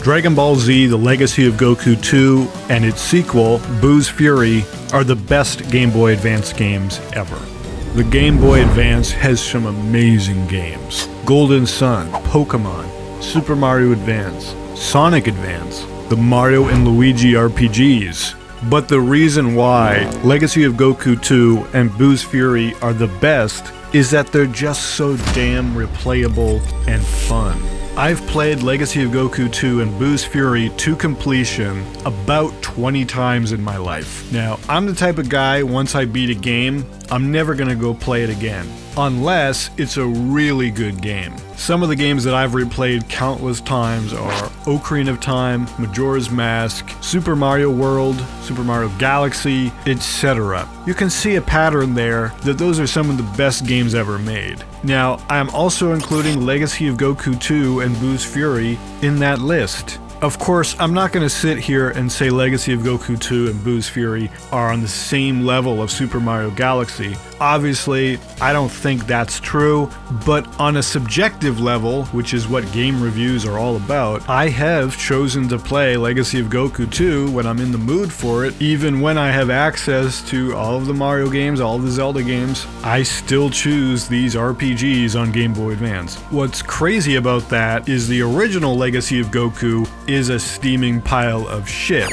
Dragon Ball Z: The Legacy of Goku 2 and its sequel, Boo's Fury, are the best Game Boy Advance games ever. The Game Boy Advance has some amazing games. Golden Sun, Pokémon, Super Mario Advance, Sonic Advance, the Mario and Luigi RPGs. But the reason why Legacy of Goku 2 and Boo's Fury are the best is that they're just so damn replayable and fun. I've played Legacy of Goku 2 and Boo's Fury to completion about 20 times in my life. Now, I'm the type of guy, once I beat a game, I'm never gonna go play it again, unless it's a really good game. Some of the games that I've replayed countless times are Ocarina of Time, Majora's Mask, Super Mario World, Super Mario Galaxy, etc. You can see a pattern there that those are some of the best games ever made. Now, I'm also including Legacy of Goku 2 and Boo's Fury in that list. Of course, I'm not going to sit here and say Legacy of Goku 2 and Boo's Fury are on the same level of Super Mario Galaxy. Obviously, I don't think that's true, but on a subjective level, which is what game reviews are all about, I have chosen to play Legacy of Goku 2 when I'm in the mood for it. Even when I have access to all of the Mario games, all of the Zelda games, I still choose these RPGs on Game Boy Advance. What's crazy about that is the original Legacy of Goku is a steaming pile of shit.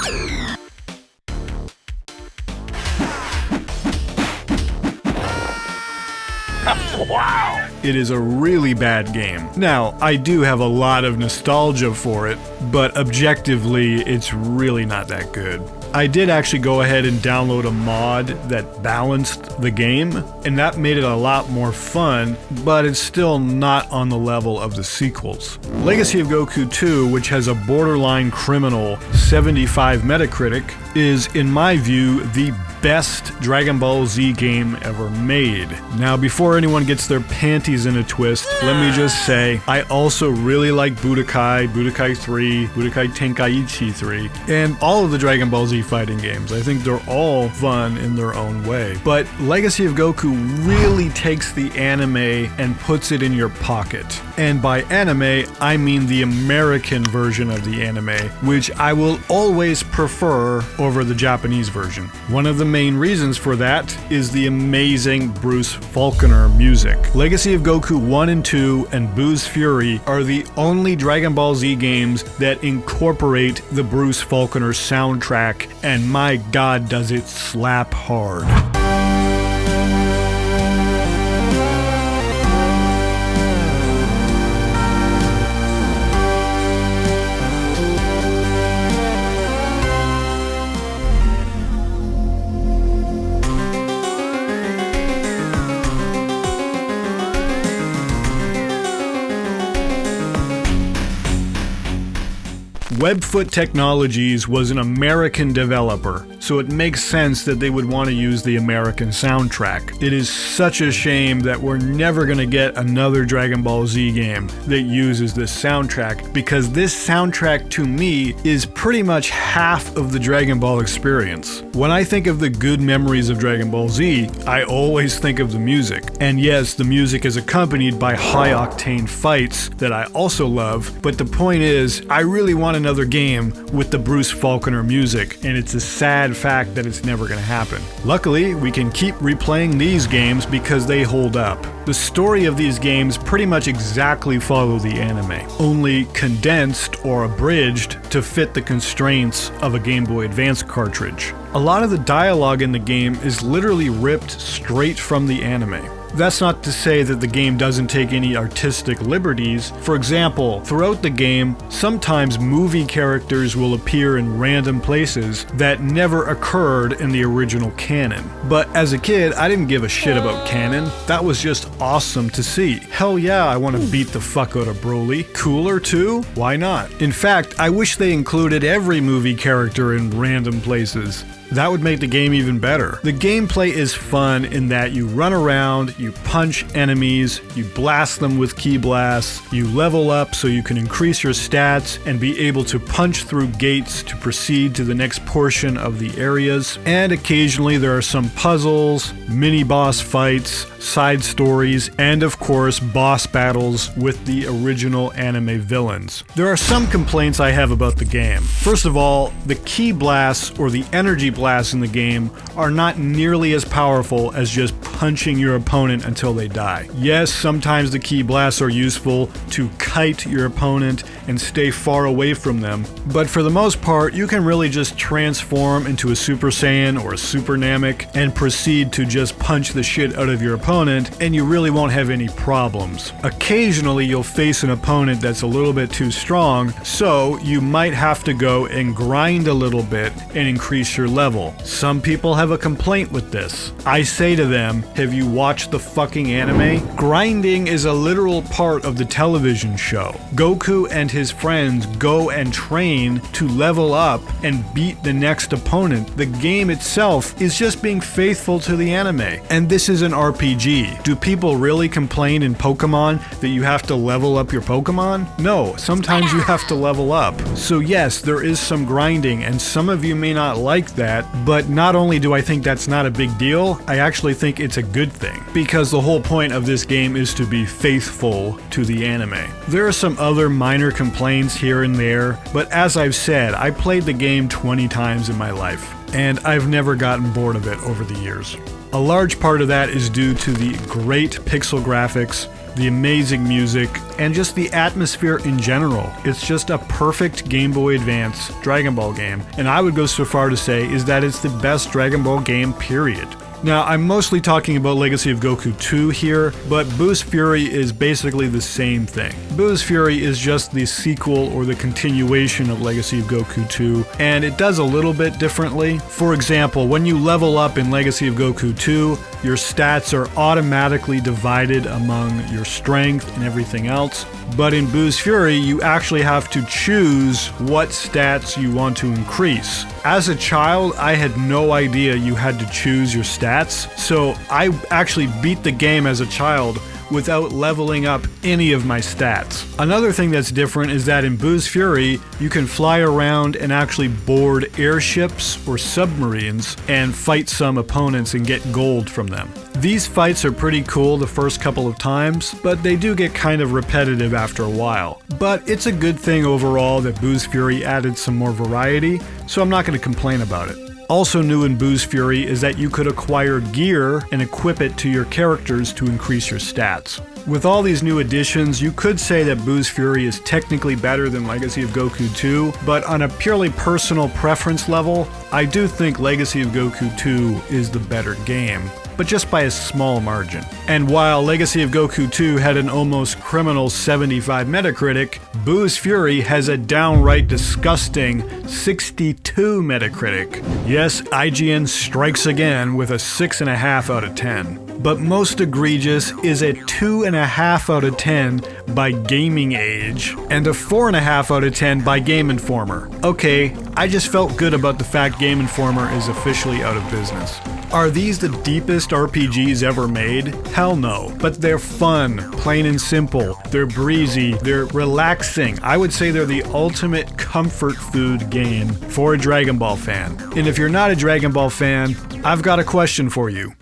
Wow! It is a really bad game. Now, I do have a lot of nostalgia for it, but objectively, it's really not that good. I did actually go ahead and download a mod that balanced the game, and that made it a lot more fun, but it's still not on the level of the sequels. Legacy of Goku 2, which has a borderline criminal 75 Metacritic, is, in my view, the best Dragon Ball Z game ever made. Now, before anyone gets their panties in a twist, let me just say, I also really like Budokai, Budokai 3, Budokai Tenkaichi 3, and all of the Dragon Ball Z fighting games. I think they're all fun in their own way. But Legacy of Goku really takes the anime and puts it in your pocket. And by anime, I mean the American version of the anime, which I will always prefer over the Japanese version. One of the main reasons for that is the amazing Bruce Faulconer music. Legacy of Goku 1 and 2 and Boo's Fury are the only Dragon Ball Z games that incorporate the Bruce Faulconer soundtrack, and my god does it slap hard. Webfoot Technologies was an American developer, so it makes sense that they would want to use the American soundtrack. It is such a shame that we're never going to get another Dragon Ball Z game that uses this soundtrack, because this soundtrack to me is pretty much half of the Dragon Ball experience. When I think of the good memories of Dragon Ball Z, I always think of the music. And yes, the music is accompanied by high-octane fights that I also love, but the point is, I really want another game with the Bruce Faulconer music, and it's a sad fact that it's never going to happen. Luckily, we can keep replaying these games because they hold up. The story of these games pretty much exactly follow the anime, only condensed or abridged to fit the constraints of a Game Boy Advance cartridge. A lot of the dialogue in the game is literally ripped straight from the anime. That's not to say that the game doesn't take any artistic liberties. For example, throughout the game, sometimes movie characters will appear in random places that never occurred in the original canon. But as a kid, I didn't give a shit about canon. That was just awesome to see. Hell yeah, I want to beat the fuck out of Broly. Cooler too? Why not? In fact, I wish they included every movie character in random places. That would make the game even better. The gameplay is fun in that you run around, you punch enemies, you blast them with key blasts, you level up so you can increase your stats and be able to punch through gates to proceed to the next portion of the areas. And occasionally there are some puzzles, mini-boss fights, side stories, and of course boss battles with the original anime villains. There are some complaints I have about the game. First of all, the key blasts or the energy blasts in the game are not nearly as powerful as just punching your opponent until they die. Yes, sometimes the key blasts are useful to kite your opponent and stay far away from them, but for the most part, you can really just transform into a Super Saiyan or a Super Namek and proceed to just punch the shit out of your opponent, and you really won't have any problems. Occasionally, you'll face an opponent that's a little bit too strong, so you might have to go and grind a little bit and increase your level. Some people have a complaint with this. I say to them, have you watched the fucking anime? Grinding is a literal part of the television show. Goku and his friends go and train to level up and beat the next opponent. The game itself is just being faithful to the anime. And this is an RPG. Do people really complain in Pokémon that you have to level up your Pokémon? No, sometimes you have to level up. So yes, there is some grinding, and some of you may not like that, but not only do I think that's not a big deal, I actually think it's a good thing, because the whole point of this game is to be faithful to the anime. There are some other minor complaints here and there, but as I've said, I played the game 20 times in my life, and I've never gotten bored of it over the years. A large part of that is due to the great pixel graphics, the amazing music, and just the atmosphere in general. It's just a perfect Game Boy Advance Dragon Ball game, and I would go so far to say is that it's the best Dragon Ball game, period. Now, I'm mostly talking about Legacy of Goku 2 here, but Boo's Fury is basically the same thing. Boo's Fury is just the sequel or the continuation of Legacy of Goku 2, and it does a little bit differently. For example, when you level up in Legacy of Goku 2, your stats are automatically divided among your strength and everything else. But in Boo's Fury, you actually have to choose what stats you want to increase. As a child, I had no idea you had to choose your stats, so I actually beat the game as a child without leveling up any of my stats. Another thing that's different is that in Boo's Fury, you can fly around and actually board airships or submarines and fight some opponents and get gold from them. These fights are pretty cool the first couple of times, but they do get kind of repetitive after a while. But it's a good thing overall that Boo's Fury added some more variety, so I'm not going to complain about it. Also new in Boo's Fury is that you could acquire gear and equip it to your characters to increase your stats. With all these new additions, you could say that Boo's Fury is technically better than Legacy of Goku 2, but on a purely personal preference level, I do think Legacy of Goku 2 is the better game, but just by a small margin. And while Legacy of Goku 2 had an almost criminal 75 Metacritic, Boo's Fury has a downright disgusting 62 Metacritic. Yes, IGN strikes again with a 6.5 out of 10. But most egregious is a 2.5 out of 10 by Gaming Age, and a 4.5 out of 10 by Game Informer. Okay, I just felt good about the fact Game Informer is officially out of business. Are these the deepest RPGs ever made? Hell no. But they're fun, plain and simple. They're breezy, they're relaxing. I would say they're the ultimate comfort food game for a Dragon Ball fan. And if you're not a Dragon Ball fan, I've got a question for you.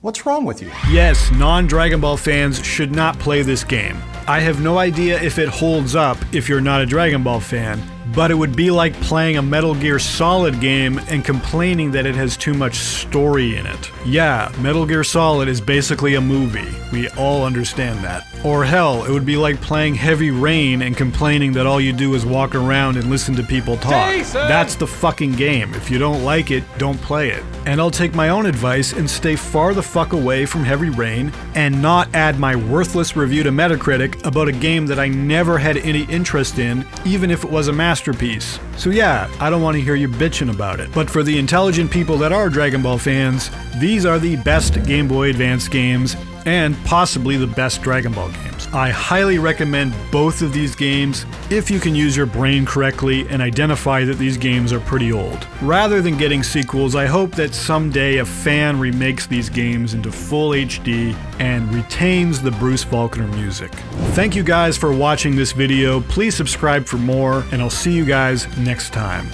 What's wrong with you? Yes, non-Dragon Ball fans should not play this game. I have no idea if it holds up if you're not a Dragon Ball fan, but it would be like playing a Metal Gear Solid game and complaining that it has too much story in it. Yeah, Metal Gear Solid is basically a movie. We all understand that. Or hell, it would be like playing Heavy Rain and complaining that all you do is walk around and listen to people talk. Jason! That's the fucking game. If you don't like it, don't play it. And I'll take my own advice and stay far the fuck away from Heavy Rain and not add my worthless review to Metacritic about a game that I never had any interest in, even if it was a masterpiece. So yeah, I don't want to hear you bitching about it. But for the intelligent people that are Dragon Ball fans, these are the best Game Boy Advance games and possibly the best Dragon Ball games. I highly recommend both of these games if you can use your brain correctly and identify that these games are pretty old. Rather than getting sequels, I hope that someday a fan remakes these games into full HD and retains the Bruce Faulconer music. Thank you guys for watching this video. Please subscribe for more, and I'll see you guys next time.